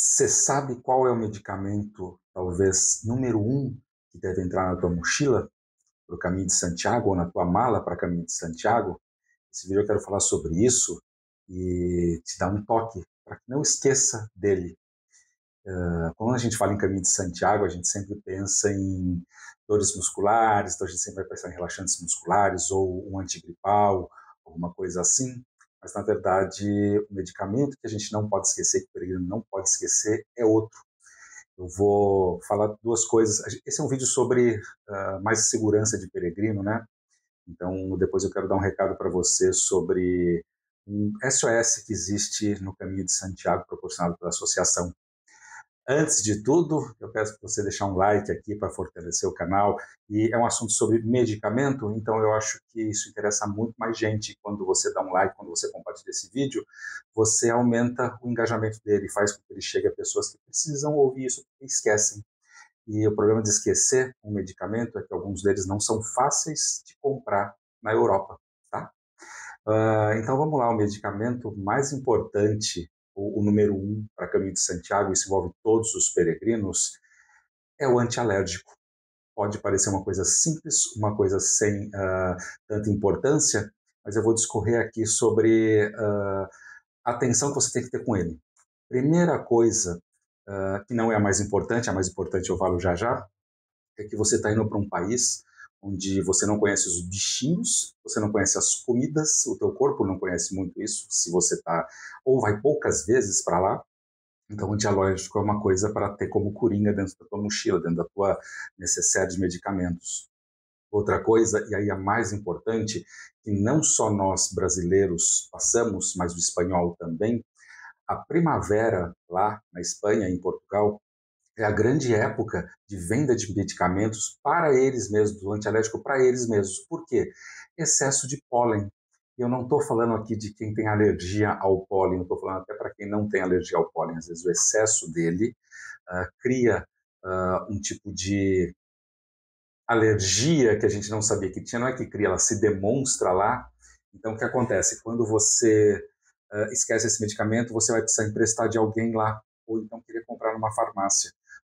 Você sabe qual é o medicamento, talvez, número um, que deve entrar na tua mochila para o Caminho de Santiago, ou na tua mala para o Caminho de Santiago? Esse vídeo eu quero falar sobre isso e te dar um toque para que não esqueça dele. Quando a gente fala em Caminho de Santiago, a gente sempre pensa em dores musculares, então a gente sempre vai pensar em relaxantes musculares ou um antigripal, alguma coisa assim. Mas, na verdade, o medicamento que a gente não pode esquecer, que o peregrino não pode esquecer, é outro. Eu vou falar duas coisas. Esse é um vídeo sobre mais segurança de peregrino, né? Então, depois eu quero dar um recado para você sobre um SOS que existe no Caminho de Santiago, proporcionado pela associação. Antes de tudo, eu peço para você deixar um like aqui para fortalecer o canal. E é um assunto sobre medicamento, então eu acho que isso interessa muito mais gente. Quando você dá um like, quando você compartilha esse vídeo, você aumenta o engajamento dele, faz com que ele chegue a pessoas que precisam ouvir isso e esquecem. E o problema de esquecer um medicamento é que alguns deles não são fáceis de comprar na Europa, tá? Então vamos lá, o medicamento mais importante, o número um para Caminho de Santiago, isso envolve todos os peregrinos, é o antialérgico. Pode parecer uma coisa simples, uma coisa sem tanta importância, mas eu vou discorrer aqui sobre a atenção que você tem que ter com ele. Primeira coisa, que não é a mais importante, a mais importante eu falo já já, é que você está indo para um país onde você não conhece os bichinhos, você não conhece as comidas, o teu corpo não conhece muito isso, se você está ou vai poucas vezes para lá. Então, o antialérgico é uma coisa para ter como coringa dentro da tua mochila, dentro da tua necessaire de medicamentos. Outra coisa, e aí a mais importante, que não só nós brasileiros passamos, mas o espanhol também, a primavera lá na Espanha, em Portugal, é a grande época de venda de medicamentos para eles mesmos, do antialérgico para eles mesmos. Por quê? Excesso de pólen. Eu não estou falando aqui de quem tem alergia ao pólen, eu estou falando até para quem não tem alergia ao pólen. Às vezes o excesso dele cria um tipo de alergia que a gente não sabia que tinha, não é que cria, ela se demonstra lá. Então, o que acontece? Quando você esquece esse medicamento, você vai precisar emprestar de alguém lá, ou então querer comprar numa farmácia.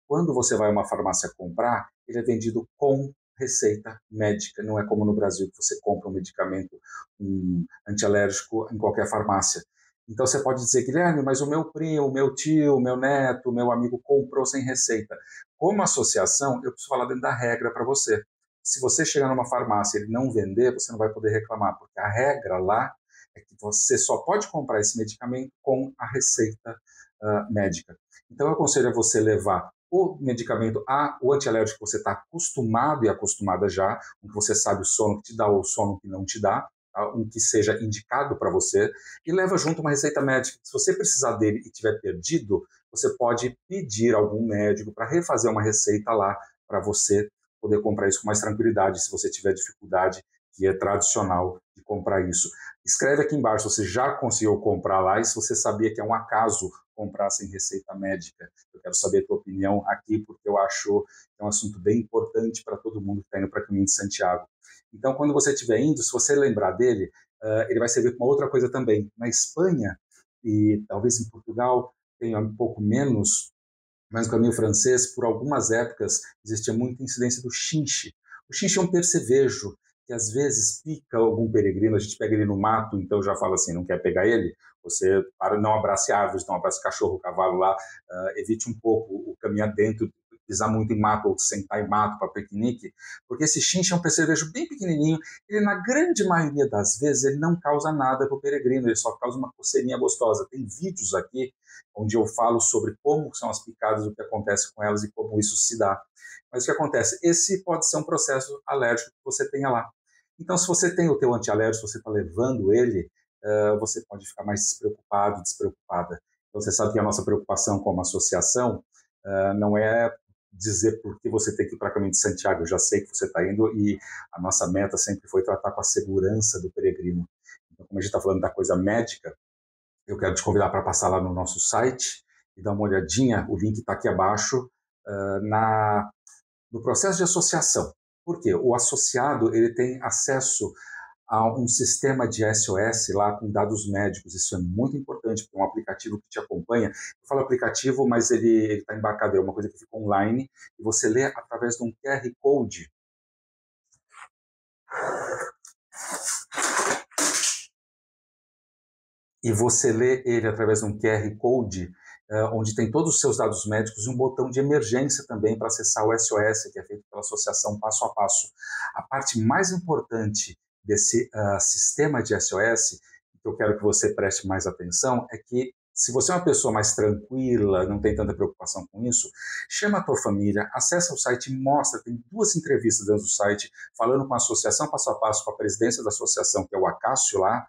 Quando você vai a uma farmácia comprar, ele é vendido com receita médica, não é como no Brasil que você compra um medicamento um antialérgico em qualquer farmácia. Então você pode dizer, Guilherme, mas o meu primo, o meu tio, o meu neto, o meu amigo comprou sem receita. Como associação, eu preciso falar dentro da regra para você. Se você chegar numa farmácia e ele não vender, você não vai poder reclamar, porque a regra lá é que você só pode comprar esse medicamento com a receita médica. Então eu aconselho a você levar o medicamento A, o antialérgico que você está acostumado e acostumada já, um que você sabe o sono que te dá ou o sono que não te dá, tá? Um que seja indicado para você, e leva junto uma receita médica. Se você precisar dele e tiver perdido, você pode pedir a algum médico para refazer uma receita lá para você poder comprar isso com mais tranquilidade, se você tiver dificuldade, que é tradicional de comprar isso. Escreve aqui embaixo se você já conseguiu comprar lá e se você sabia que é um acaso comprar sem receita médica. Eu quero saber a tua opinião aqui, porque eu acho que é um assunto bem importante para todo mundo que está indo para o Caminho de Santiago. Então, quando você estiver indo, se você lembrar dele, ele vai servir para uma outra coisa também. Na Espanha, e talvez em Portugal, tenha um pouco menos, mas no caminho francês, por algumas épocas, existia muita incidência do chinche. O chinche é um percevejo que às vezes pica algum peregrino, a gente pega ele no mato, então já fala assim, não quer pegar ele? Você para, não abrace árvores, não abrace cachorro, cavalo lá, evite um pouco o caminhar dentro, pisar muito em mato ou sentar em mato para piquenique, porque esse chinche é um percevejo bem pequenininho, ele na grande maioria das vezes ele não causa nada para o peregrino, ele só causa uma coceirinha gostosa. Tem vídeos aqui onde eu falo sobre como são as picadas, o que acontece com elas e como isso se dá. Mas o que acontece? Esse pode ser um processo alérgico que você tenha lá. Então, se você tem o teu antialérgico, você está levando ele, você pode ficar mais despreocupado, despreocupada. Então, você sabe que a nossa preocupação como associação não é dizer por que você tem que ir para o Caminho de Santiago. Eu já sei que você está indo e a nossa meta sempre foi tratar com a segurança do peregrino. Então, como a gente está falando da coisa médica, eu quero te convidar para passar lá no nosso site e dar uma olhadinha, o link está aqui abaixo, no processo de associação. Por quê? O associado ele tem acesso há um sistema de SOS lá com dados médicos. Isso é muito importante, porque é um aplicativo que te acompanha. Eu falo aplicativo, mas ele está embarcado, é uma coisa que fica online, e você lê através de um QR Code. E você lê ele através de um QR Code, onde tem todos os seus dados médicos e um botão de emergência também para acessar o SOS, que é feito pela Associação Passo a Passo. A parte mais importante desse sistema de SOS, que eu quero que você preste mais atenção, é que se você é uma pessoa mais tranquila, não tem tanta preocupação com isso, chama a tua família, acessa o site e mostra, tem 2 entrevistas dentro do site, falando com a Associação Passo a Passo, com a presidência da associação, que é o Acácio lá,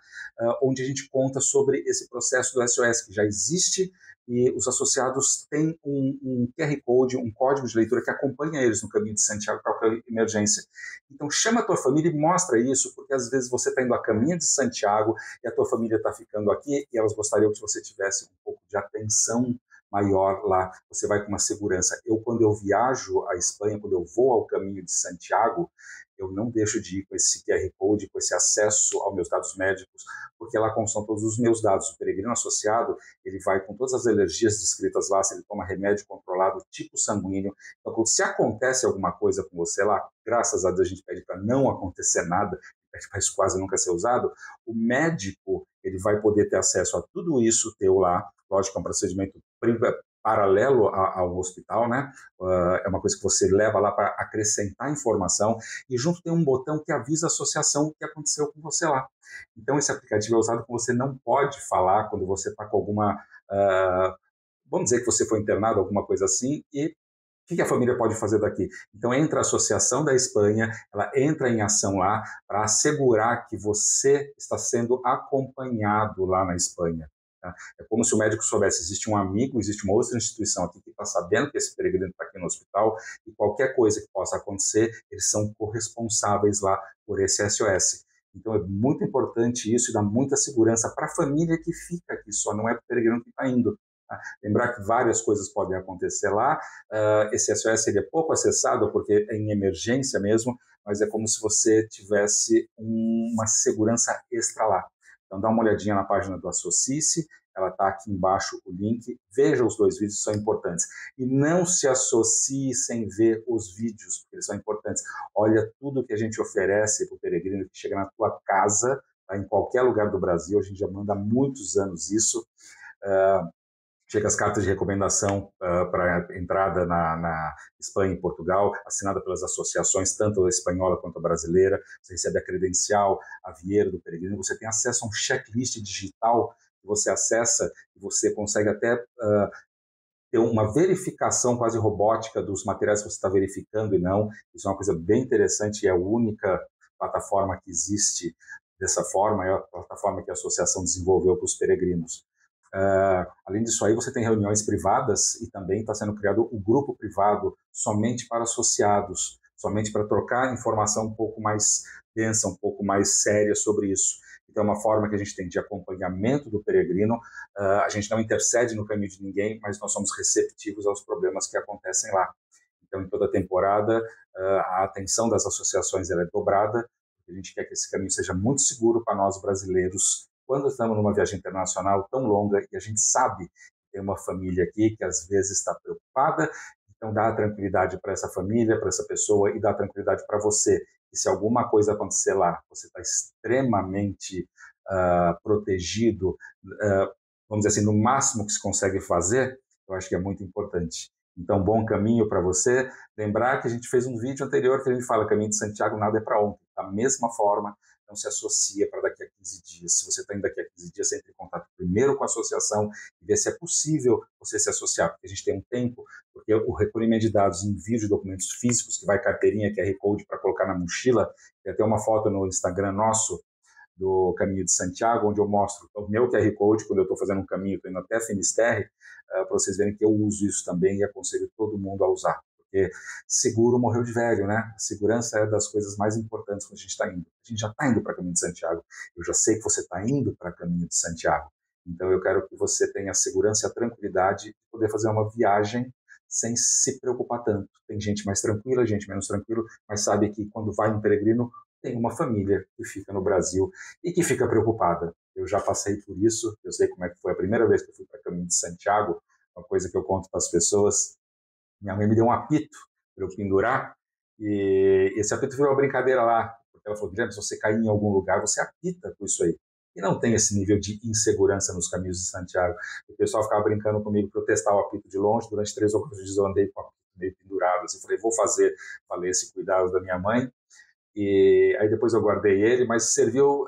onde a gente conta sobre esse processo do SOS, que já existe, e os associados têm um QR Code, um código de leitura que acompanha eles no caminho de Santiago para qualquer emergência. Então chama a tua família e mostra isso, porque às vezes você está indo a caminho de Santiago e a tua família está ficando aqui e elas gostariam que você tivesse um pouco de atenção maior lá, você vai com uma segurança. Quando eu viajo à Espanha, quando eu vou ao caminho de Santiago, eu não deixo de ir com esse QR Code, com esse acesso aos meus dados médicos, porque lá constam todos os meus dados. O peregrino associado, ele vai com todas as alergias descritas lá, se ele toma remédio controlado, tipo sanguíneo. Então, se acontece alguma coisa com você lá, graças a Deus a gente pede para não acontecer nada, pede para isso quase nunca ser usado, o médico, ele vai poder ter acesso a tudo isso teu lá. Lógico, é um procedimento paralelo ao hospital, né? É uma coisa que você leva lá para acrescentar informação, e junto tem um botão que avisa a associação o que aconteceu com você lá. Então, esse aplicativo é usado quando você não pode falar, quando você está com alguma... vamos dizer que você foi internado, alguma coisa assim, e o que a família pode fazer daqui? Então, entra a Associação da Espanha, ela entra em ação lá para assegurar que você está sendo acompanhado lá na Espanha. Tá? É como se o médico soubesse, existe um amigo, existe uma outra instituição aqui que está sabendo que esse peregrino está aqui no hospital, e qualquer coisa que possa acontecer, eles são corresponsáveis lá por esse SOS. Então, é muito importante isso e dá muita segurança para a família que fica aqui só, não é para o peregrino que está indo. Tá? Lembrar que várias coisas podem acontecer lá. Esse SOS ele é pouco acessado porque é em emergência mesmo, mas é como se você tivesse uma segurança extra lá. Então dá uma olhadinha na página do Associe-se, ela está aqui embaixo o link, veja os 2 vídeos, são importantes. E não se associe sem ver os vídeos, porque eles são importantes. Olha tudo que a gente oferece para o peregrino que chega na tua casa, tá, em qualquer lugar do Brasil, a gente já manda há muitos anos isso. Chega as cartas de recomendação para entrada na Espanha e Portugal, assinada pelas associações, tanto a espanhola quanto a brasileira. Você recebe a credencial, a vieira do peregrino, você tem acesso a um checklist digital que você acessa e você consegue até ter uma verificação quase robótica dos materiais que você está verificando e não. Isso é uma coisa bem interessante e é a única plataforma que existe dessa forma, é a plataforma que a associação desenvolveu para os peregrinos. Além disso aí, você tem reuniões privadas e também está sendo criado o grupo privado somente para associados, somente para trocar informação um pouco mais densa, um pouco mais séria sobre isso. Então, é uma forma que a gente tem de acompanhamento do peregrino. A gente não intercede no caminho de ninguém, mas nós somos receptivos aos problemas que acontecem lá. Então, em toda a temporada, a atenção das associações ela é dobrada, porque a gente quer que esse caminho seja muito seguro para nós brasileiros, quando estamos numa viagem internacional tão longa e a gente sabe que tem uma família aqui que às vezes está preocupada, então dá tranquilidade para essa família, para essa pessoa e dá tranquilidade para você. E se alguma coisa acontecer lá, você está extremamente protegido, vamos dizer assim, no máximo que se consegue fazer, eu acho que é muito importante. Então, bom caminho para você. Lembrar que a gente fez um vídeo anterior que a gente fala Caminho de Santiago nada é para ontem. Da mesma forma, não se associa para daqui a 15 dias. Se você está indo daqui a 15 dias, você entra em contato primeiro com a associação e vê se é possível você se associar, porque a gente tem um tempo, porque o recolhimento de dados, envio de documentos físicos, que vai carteirinha, QR Code para colocar na mochila, tem até uma foto no Instagram nosso, do Caminho de Santiago, onde eu mostro o meu QR Code, quando eu estou fazendo um caminho, estou indo até Finisterre, para vocês verem que eu uso isso também e aconselho todo mundo a usar. Porque seguro morreu de velho, né? A segurança é das coisas mais importantes quando a gente está indo. A gente já está indo para Caminho de Santiago. Eu já sei que você está indo para Caminho de Santiago. Então eu quero que você tenha a segurança e a tranquilidade de poder fazer uma viagem sem se preocupar tanto. Tem gente mais tranquila, gente menos tranquila, mas sabe que quando vai um peregrino, tem uma família que fica no Brasil e que fica preocupada. Eu já passei por isso, eu sei como é que foi a primeira vez que eu fui para o Caminho de Santiago, uma coisa que eu conto para as pessoas. Minha mãe me deu um apito para eu pendurar, e esse apito virou uma brincadeira lá, porque ela falou: Guilherme, se você cair em algum lugar, você apita com isso aí. E não tem esse nível de insegurança nos caminhos de Santiago. O pessoal ficava brincando comigo para eu testar o apito de longe. Durante 3 ou 4 dias eu andei com o apito meio pendurado. Assim, falei, vou fazer, falei esse cuidado da minha mãe. E aí depois eu guardei ele, mas serviu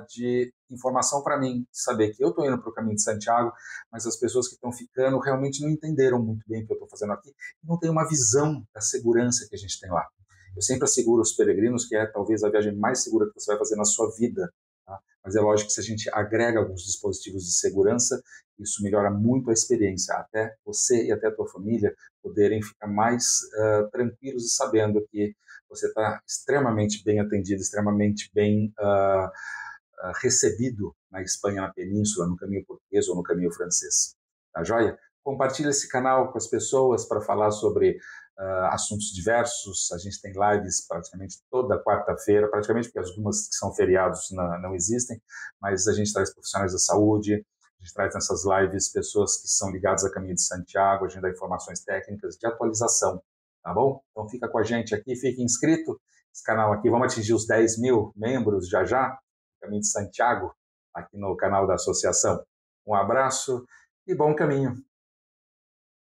de informação para mim, de saber que eu estou indo para o caminho de Santiago, mas as pessoas que estão ficando realmente não entenderam muito bem o que eu estou fazendo aqui, e não tem uma visão da segurança que a gente tem lá. Eu sempre asseguro aos peregrinos que é talvez a viagem mais segura que você vai fazer na sua vida, tá? Mas é lógico que se a gente agrega alguns dispositivos de segurança, isso melhora muito a experiência, até você e até a tua família poderem ficar mais tranquilos e sabendo que você está extremamente bem atendido, extremamente bem recebido na Espanha, na Península, no caminho português ou no caminho francês. Tá joia? Compartilhe esse canal com as pessoas para falar sobre assuntos diversos. A gente tem lives praticamente toda quarta-feira, praticamente porque algumas que são feriados não existem, mas a gente traz profissionais da saúde, a gente traz nessas lives pessoas que são ligadas a Caminho de Santiago, a gente dá informações técnicas de atualização, tá bom? Então fica com a gente aqui, fique inscrito nesse canal aqui, vamos atingir os 10 mil membros já, Caminho de Santiago, aqui no canal da associação. Um abraço e bom caminho.